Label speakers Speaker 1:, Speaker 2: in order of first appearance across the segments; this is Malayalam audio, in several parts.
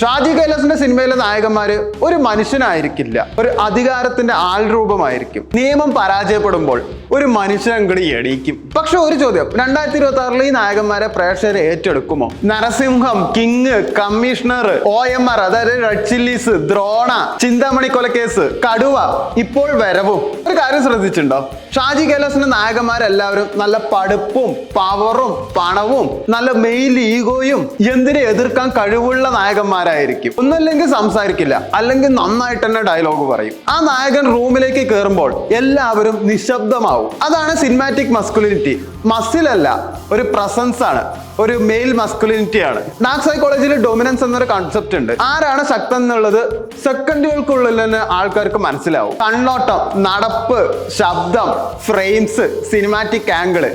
Speaker 1: ഷാജി കൈലാസിന്റെ സിനിമയിലെ നായകന്മാര് ഒരു മനുഷ്യനായിരിക്കില്ല, ഒരു അധികാരത്തിന്റെ ആൾരൂപമായിരിക്കും. നിയമം പരാജയപ്പെടുമ്പോൾ ഒരു മനുഷ്യനങ്ങടി എണീക്കും. പക്ഷെ ഒരു ചോദ്യം, 2026 ഈ നായകന്മാരെ പ്രേക്ഷകരെ ഏറ്റെടുക്കുമോ? നരസിംഹം, കിങ്, കമ്മീഷണർ, OMR അതായത് റെഡ് ചില്ലീസ്, ദ്രോണ, ചിന്താമണി കൊലക്കേസ്, കടുവ, ഇപ്പോൾ വരവും. ഒരു കാര്യം ശ്രദ്ധിച്ചിട്ടുണ്ടോ? ഷാജി കൈലാസിന്റെ നായകന്മാരെല്ലാവരും നല്ല പഠിപ്പും പവറും പണവും നല്ല മെയിൽ ഈഗോയും എന്തിനെ എതിർക്കാൻ കഴിവുള്ള നായകന്മാരായിരിക്കും. ഒന്നല്ലെങ്കിൽ സംസാരിക്കില്ല, അല്ലെങ്കിൽ നന്നായിട്ട് തന്നെ ഡയലോഗ് പറയും. ആ നായകൻ റൂമിലേക്ക് കയറുമ്പോൾ എല്ലാവരും നിശബ്ദമാവും. അതാണ് സിനിമാറ്റിക് മസ്കുലിനിറ്റി. മസിലല്ല, ഒരു പ്രസൻസ് ആണ്, ഒരു മെയിൽ മസ്കുലിനിറ്റി ആണ്. ഡാർക്ക് സൈക്കോളജിയിൽ ഡൊമിനൻസ് എന്നൊരു കൺസെപ്റ്റ് ഉണ്ട്. ആരാണ് ശക്തൻ എന്നുള്ളത് സെക്കൻഡുകൾക്കുള്ളിൽ തന്നെ ആൾക്കാർക്ക് മനസ്സിലാവും. കണ്ണോട്ടം, നടപ്പ്, ശബ്ദം, ഫ്രെയിംസ്, സിനിമാറ്റിക് ആംഗിള്,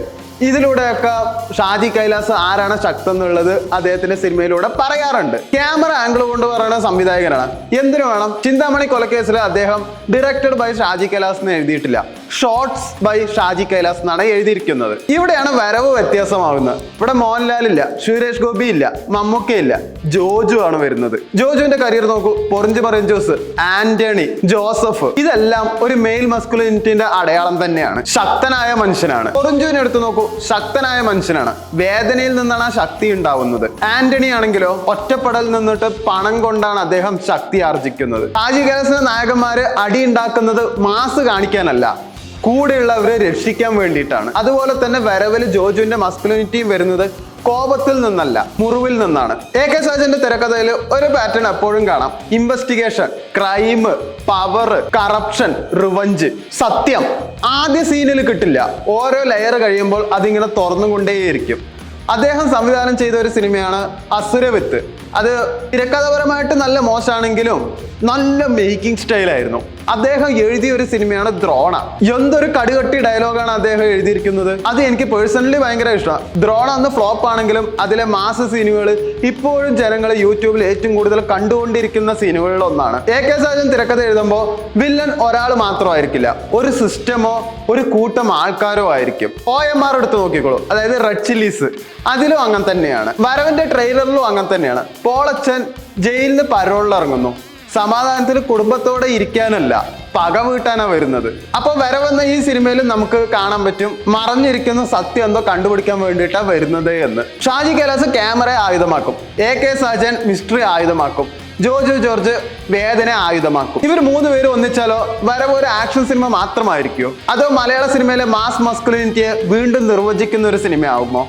Speaker 1: ഇതിലൂടെയൊക്കെ ഷാജി കൈലാസ് ആരാണ് ശക്തൻ എന്നുള്ളത് അദ്ദേഹത്തിന്റെ സിനിമയിലൂടെ പറയാറുണ്ട്. ക്യാമറ ആംഗിൾ കൊണ്ട് പറയുന്ന സംവിധായകനാണ്. എന്തിനു വേണം? ചിന്താമണി കൊലക്കേസിൽ അദ്ദേഹം ഡയറക്റ്റഡ് ബൈ ഷാജി കൈലാസ് എന്ന് എഴുതിയിട്ടില്ല, ഷോർട്സ് ബൈ ഷാജി കൈലാസ് എന്നാണ് എഴുതിയിരിക്കുന്നത്. ഇവിടെയാണ് വരവ് വ്യത്യാസമാവുന്നത്. ഇവിടെ മോഹൻലാൽ ഇല്ല, സുരേഷ് ഗോപി ഇല്ല, മമ്മൂക്ക ഇല്ല, ജോജു ആണ് വരുന്നത്. ജോജുവിന്റെ കരിയർ നോക്കൂ. പൊറിഞ്ചു മറിഞ്ചോസ്, ആന്റണി, ജോസഫ്, ഇതെല്ലാം ഒരു മെയിൽ മസ്കുലിനിറ്റിന്റെ അടയാളം തന്നെയാണ്. ശക്തനായ മനുഷ്യനാണ്. പൊറിഞ്ചുവിനെ എടുത്തു നോക്കൂ, ശക്തനായ മനുഷ്യനാണ്. വേദനയിൽ നിന്നാണ് ആ ശക്തി ഉണ്ടാവുന്നത്. ആന്റണി ആണെങ്കിലോ ഒറ്റപ്പെടൽ നിന്നിട്ട് പണം കൊണ്ടാണ് അദ്ദേഹം ശക്തി ആർജിക്കുന്നത്. ഷാജി കൈലാസിന്റെ നായകന്മാര് അടി ഉണ്ടാക്കുന്നത് മാസ് കാണിക്കാനല്ല, കൂടെയുള്ളവരെ രക്ഷിക്കാൻ വേണ്ടിയിട്ടാണ്. അതുപോലെ തന്നെ വരവില് ജോജുവിന്റെ മസ്കുലിനിറ്റിയും വരുന്നത് കോപത്തിൽ നിന്നല്ല, മുറിവിൽ നിന്നാണ്. AK സാജന്റെ തിരക്കഥയിൽ ഒരു പാറ്റേൺ എപ്പോഴും കാണാം. Investigation, crime, power, corruption, revenge. സത്യം ആദ്യ സീനിൽ കിട്ടില്ല, ഓരോ ലെയർ കഴിയുമ്പോൾ അതിങ്ങനെ തുറന്നുകൊണ്ടേയിരിക്കും. അദ്ദേഹം സംവിധാനം ചെയ്ത ഒരു സിനിമയാണ് അസുരവിത്ത്. അത് തിരക്കഥാപരമായിട്ട് നല്ല മോശമാണെങ്കിലും നല്ല മേക്കിംഗ് സ്റ്റൈലായിരുന്നു. അദ്ദേഹം എഴുതിയ ഒരു സിനിമയാണ് ദ്രോണ. എന്തൊരു കടുകട്ടി ഡയലോഗാണ് അദ്ദേഹം എഴുതിയിരിക്കുന്നത്. അത് എനിക്ക് പേഴ്സണലി ഭയങ്കര ഇഷ്ടമാണ്. ദ്രോണ അന്ന് ഫ്ലോപ്പ് ആണെങ്കിലും അതിലെ മാസ് സീനുകൾ ഇപ്പോഴും ജനങ്ങൾ യൂട്യൂബിൽ ഏറ്റവും കൂടുതൽ കണ്ടുകൊണ്ടിരിക്കുന്ന സീനുകളിൽ ഒന്നാണ്. AK സാജൻ തിരക്കഥ എഴുതുമ്പോൾ വില്ലൻ ഒരാൾ മാത്രമായിരിക്കില്ല, ഒരു സിസ്റ്റമോ ഒരു കൂട്ടം ആൾക്കാരോ ആയിരിക്കും. OMR എടുത്ത് നോക്കിക്കോളൂ, അതായത് റെഡ് ചില്ലീസ്, അതിലും അങ്ങനെ തന്നെയാണ്. വരവിന്റെ ട്രെയിലറിലും അങ്ങനെ തന്നെയാണ്. പോളച്ചൻ ജയിലിന് പരോളിൽ ഇറങ്ങുന്നു. സമാധാനത്തിൽ കുടുംബത്തോടെ ഇരിക്കാനല്ല, പക വീട്ടാനാണ് വരുന്നത്. അപ്പൊ വരവെന്ന ഈ സിനിമയിൽ നമുക്ക് കാണാൻ പറ്റും മറഞ്ഞിരിക്കുന്ന സത്യം എന്തോ കണ്ടുപിടിക്കാൻ വേണ്ടിയിട്ടാണ് വരുന്നത് എന്ന്. ഷാജി കൈലാസ് ക്യാമറയെ ആയുധമാക്കും, AK സാജൻ മിസ്റ്ററി ആയുധമാക്കും, ജോജു ജോർജ് വേദന ആയുധമാക്കും. ഇവർ 3 പേരും ഒന്നിച്ചാലോ വരവ് ഒരു ആക്ഷൻ സിനിമ മാത്രമായിരിക്കുമോ, അതോ മലയാള സിനിമയിലെ മാസ് മസ്കുലിനിറ്റിയെ വീണ്ടും നിർവചിക്കുന്ന ഒരു സിനിമയാവുമോ?